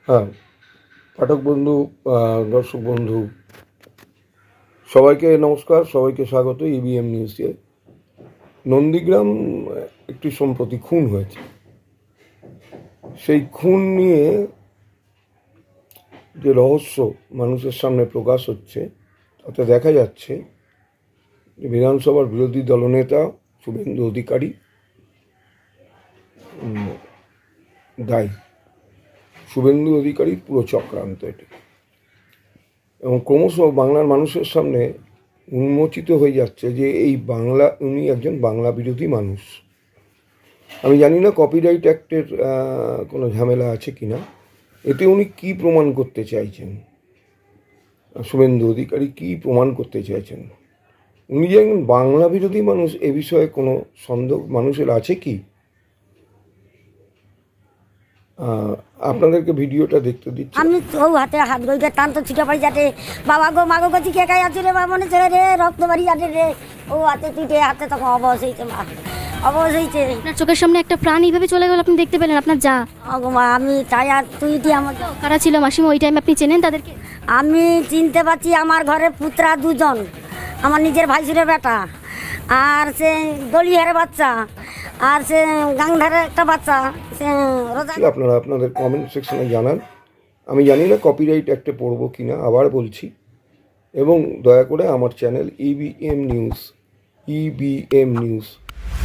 হ্যাঁ, পাঠক বন্ধু, দর্শক বন্ধু, সবাইকে নমস্কার, সবাইকে স্বাগত ইবিএম নিউজে। নন্দীগ্রাম একটি সম্প্রতি খুন হয়েছে। সেই খুন নিয়ে যে রহস্য মানুষের সামনে প্রকাশ হচ্ছে, তাতে দেখা যাচ্ছে যে বিধানসভার বিরোধী দলনেতা শুভেন্দু অধিকারী দায়ী। শুভেন্দু অধিকারী পুরো চক্রান্ত এটি, এবং ক্রমশ বাংলার মানুষের সামনে উন্মোচিত হয়ে যাচ্ছে যে উনি একজন বাংলা বিরোধী মানুষ। আমি জানি না কপিরাইট অ্যাক্টের কোনো ঝামেলা আছে কিনা, এতে উনি কি প্রমাণ করতে চাইছেন, শুভেন্দু অধিকারী কি প্রমাণ করতে চাইছেন? উনি যে একজন বাংলা বিরোধী মানুষ, এ বিষয়ে কোনো সন্দেহ মানুষের আছে কি? আপনাদেরকে ভিডিওটা দেখতে দিচ্ছি। আমি তো হাতে হাত গইতে টান তো ছিটা পাই যাতে বাবা গো মাগো গতি কে গাই আছে রে বাবা মনে ছেড়ে রে রক্ত বাড়ি যাতে রে ও হাতে তুইটে হাতে তখন অবশ হয়েছে মা, অবশ হয়েছে। আপনার চোখের সামনে একটা প্রাণ এইভাবে চলে গেল, আপনি দেখতে পেলেন আপনার যা? গো মা আমি তাই আর তুইটি আমার কারা ছিল মাসিমা ওই টাইমে, আপনি চেনেন তাদেরকে? আমি চিনতে পারছি আমার ঘরে পুত্রা দুজন, আমার নিজের ভাইসুরের বেটা, আর সে দলিহারে বাচ্চা, আর সে গাংধারের একটা বাচ্চা, সে রোজা। আপনারা আপনাদের কমেন্ট সেকশনে জানান। আমি জানি না কপিরাইট অ্যাক্টে পড়বো কিনা, আবার বলছি। এবং দয়া করে আমার চ্যানেল ইবিএম নিউজ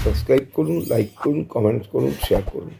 সাবস্ক্রাইব করুন, লাইক করুন, কমেন্টস করুন, শেয়ার করুন।